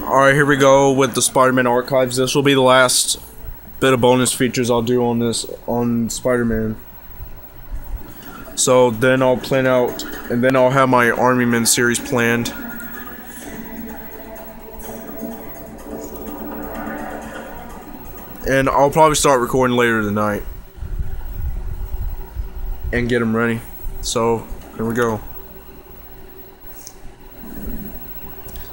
Alright, here we go with the Spider-Man archives. This will be the last bit of bonus features I'll do on Spider-Man. So then I'll plan out, and then I'll have my Army Men series planned. And I'll probably start recording later tonight. And get them ready. So, here we go.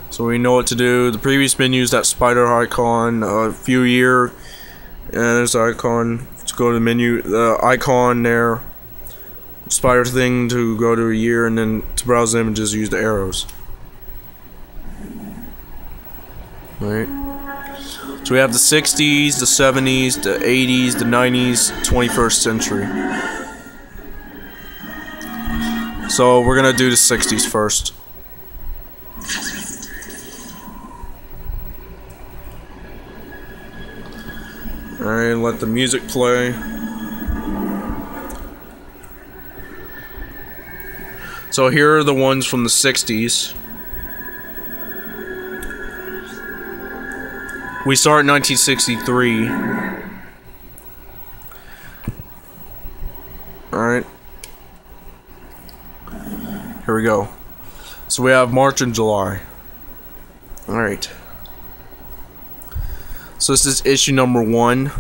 So we know what to do. The previous menu is that spider icon, view year, and there's the icon to go to the menu, the icon there, spider thing to go to a year, and then to browse the images use the arrows. Right. So we have the 60s, the 70s, the 80s, the 90s, 21st century. So we're gonna do the 60s first. Alright, let the music play. So here are the ones from the 60s. We start in 1963. Alright. Here we go. So we have March and July. Alright. So this is issue number 1.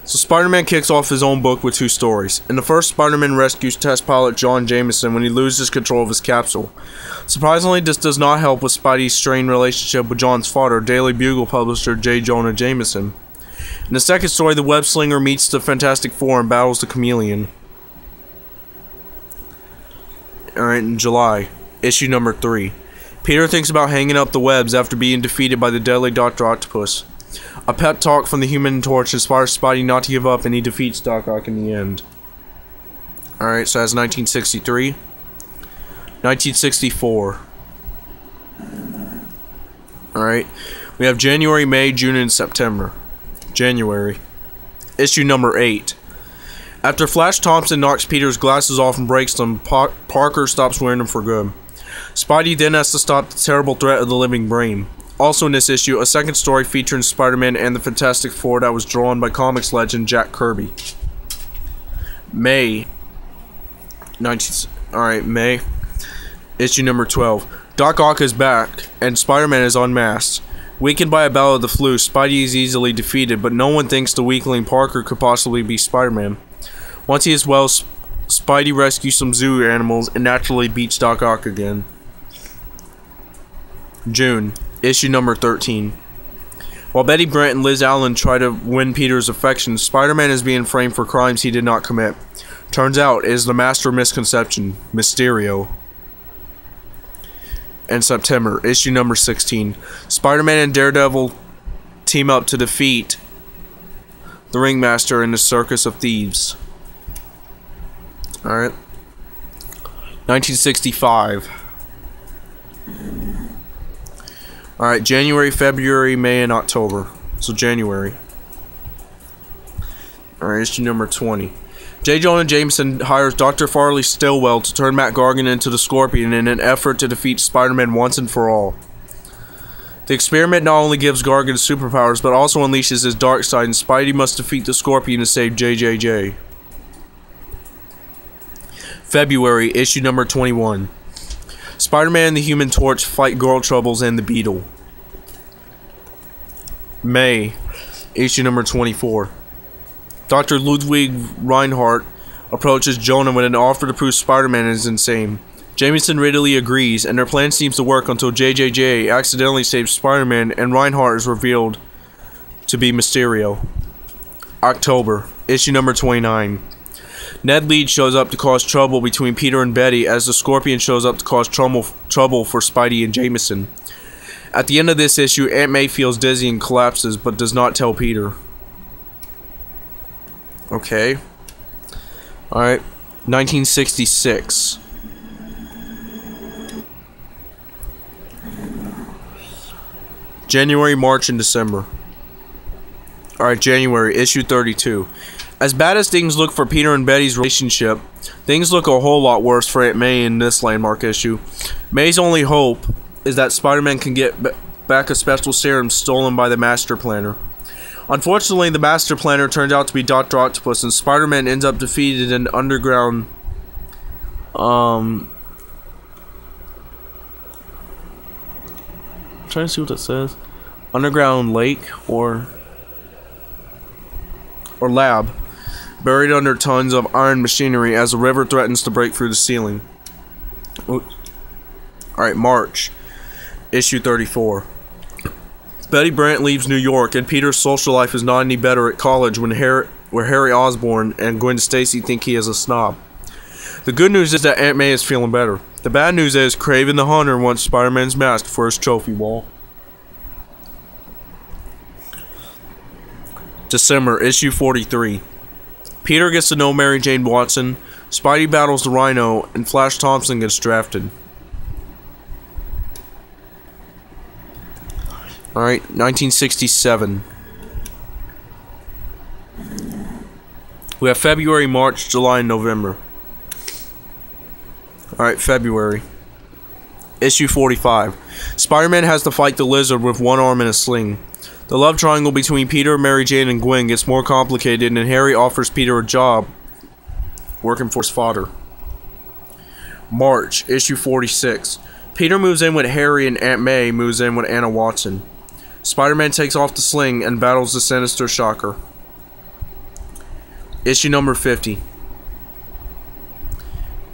So Spider-Man kicks off his own book with 2 stories. In the first, Spider-Man rescues test pilot John Jameson when he loses control of his capsule. Surprisingly, this does not help with Spidey's strained relationship with John's father, Daily Bugle publisher J. Jonah Jameson. In the second story, the Web Slinger meets the Fantastic Four and battles the Chameleon. Alright, in July, issue number 3. Peter thinks about hanging up the webs after being defeated by the deadly Dr. Octopus. A pep talk from the Human Torch inspires Spidey not to give up, and he defeats Doc Ock in the end. Alright, so that's 1963. 1964. Alright, we have January, May, June, and September. January. Issue number 8. After Flash Thompson knocks Peter's glasses off and breaks them, Parker stops wearing them for good. Spidey then has to stop the terrible threat of the living brain. Also in this issue, a second story featuring Spider-Man and the Fantastic Four that was drawn by comics legend Jack Kirby. May. May. Issue number 12. Doc Ock is back, and Spider-Man is unmasked. Weakened by a bout of the flu, Spidey is easily defeated, but no one thinks the weakling Parker could possibly be Spider-Man. Once he is well, Spidey rescues some zoo animals and naturally beats Doc Ock again. June. Issue number 13. While Betty Brant and Liz Allen try to win Peter's affection, Spider-Man is being framed for crimes he did not commit. Turns out it is the master of misconception, Mysterio. And September. Issue number 16. Spider-Man and Daredevil team up to defeat the Ringmaster in the Circus of Thieves. Alright. 1965. Alright, January, February, May, and October. So January. Alright, issue number 20. J. Jonah Jameson hires Dr. Farley Stillwell to turn Matt Gargan into the Scorpion in an effort to defeat Spider-Man once and for all. The experiment not only gives Gargan superpowers, but also unleashes his dark side, and Spidey must defeat the Scorpion to save JJJ. February, issue number 21. Spider-Man and the Human Torch fight Girl Troubles and the Beetle. May, issue number 24. Dr. Ludwig Reinhardt approaches Jonah with an offer to prove Spider-Man is insane. Jameson readily agrees, and their plan seems to work until JJJ accidentally saves Spider-Man and Reinhardt is revealed to be Mysterio. October, issue number 29. Ned Leeds shows up to cause trouble between Peter and Betty as the Scorpion shows up to cause trouble for Spidey and Jameson. At the end of this issue, Aunt May feels dizzy and collapses, but does not tell Peter. Okay. Alright. 1966. January, March, and December. Alright, January, issue 32. As bad as things look for Peter and Betty's relationship, things look a whole lot worse for Aunt May in this landmark issue. May's only hope is that Spider-Man can get back a special serum stolen by the Master Planner. Unfortunately, the Master Planner turns out to be Dr. Octopus, and Spider-Man ends up defeated in an underground I'm trying to see what it says. Underground lake or lab, buried under tons of iron machinery as the river threatens to break through the ceiling. Alright, March. Issue 34. Betty Brant leaves New York, and Peter's social life is not any better at college where Harry Osborn and Gwen Stacy think he is a snob. The good news is that Aunt May is feeling better. The bad news is Kraven the Hunter wants Spider-Man's mask for his trophy wall. December, issue 43. Peter gets to know Mary Jane Watson, Spidey battles the Rhino, and Flash Thompson gets drafted. Alright, 1967. We have February, March, July, and November. Alright, February. Issue 45. Spider-Man has to fight the Lizard with one arm in a sling. The love triangle between Peter, Mary Jane, and Gwen gets more complicated, and Harry offers Peter a job working for his father. March, issue 46. Peter moves in with Harry, and Aunt May moves in with Anna Watson. Spider-Man takes off the sling and battles the Sinister Shocker. Issue number 50.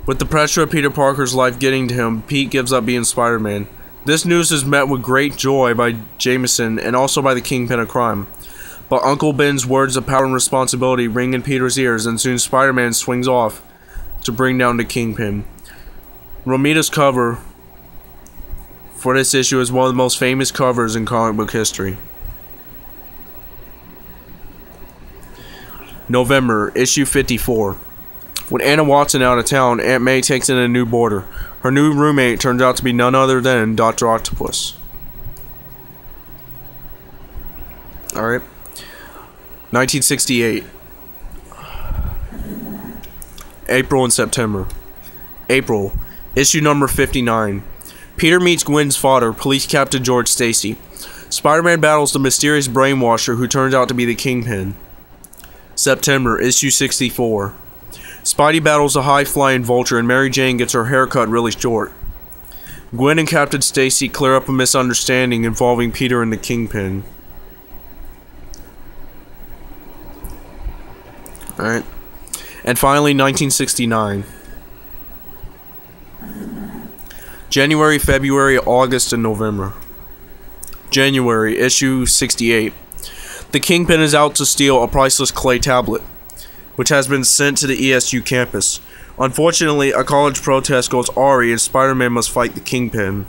With the pressure of Peter Parker's life getting to him, Pete gives up being Spider-Man. This news is met with great joy by Jameson and also by the Kingpin of Crime. But Uncle Ben's words of power and responsibility ring in Peter's ears, and soon Spider-Man swings off to bring down the Kingpin. Romita's cover for this issue is one of the most famous covers in comic book history. November, issue 54. With Anna Watson out of town, Aunt May takes in a new boarder. Her new roommate turns out to be none other than Dr. Octopus. Alright. 1968. April and September. April, issue number 59. Peter meets Gwen's father, Police Captain George Stacy. Spider-Man battles the mysterious brainwasher who turns out to be the Kingpin. September, issue 64. Spidey battles a high-flying vulture, and Mary Jane gets her haircut really short. Gwen and Captain Stacy clear up a misunderstanding involving Peter and the Kingpin. Alright. And finally, 1969. January, February, August, and November. January, issue 68. The Kingpin is out to steal a priceless clay tablet, which has been sent to the ESU campus. Unfortunately, a college protest goes awry, and Spider-Man must fight the Kingpin.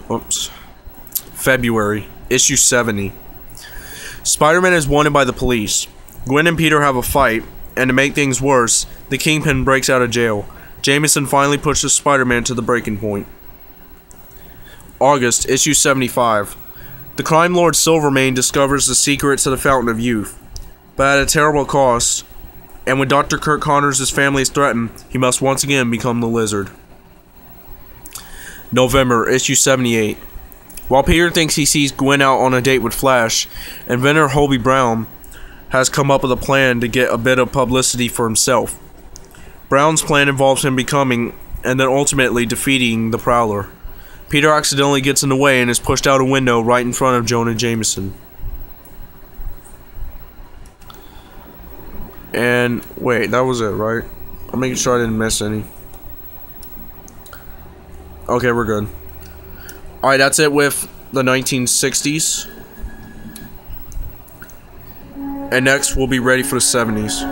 Oops. February, issue 70. Spider-Man is wanted by the police. Gwen and Peter have a fight, and to make things worse, the Kingpin breaks out of jail. Jameson finally pushes Spider-Man to the breaking point. August, issue 75. The crime lord Silvermane discovers the secret to the Fountain of Youth, but at a terrible cost, and when Dr. Kirk Connors' family is threatened, he must once again become the Lizard. November, issue 78. While Peter thinks he sees Gwen out on a date with Flash, inventor Hobie Brown has come up with a plan to get a bit of publicity for himself. Brown's plan involves him becoming, and then ultimately defeating, the Prowler. Peter accidentally gets in the way and is pushed out a window right in front of Jonah Jameson. And wait, that was it, right? I'm making sure I didn't miss any. Okay, we're good. Alright, that's it with the 1960s. And next, we'll be ready for the 70s.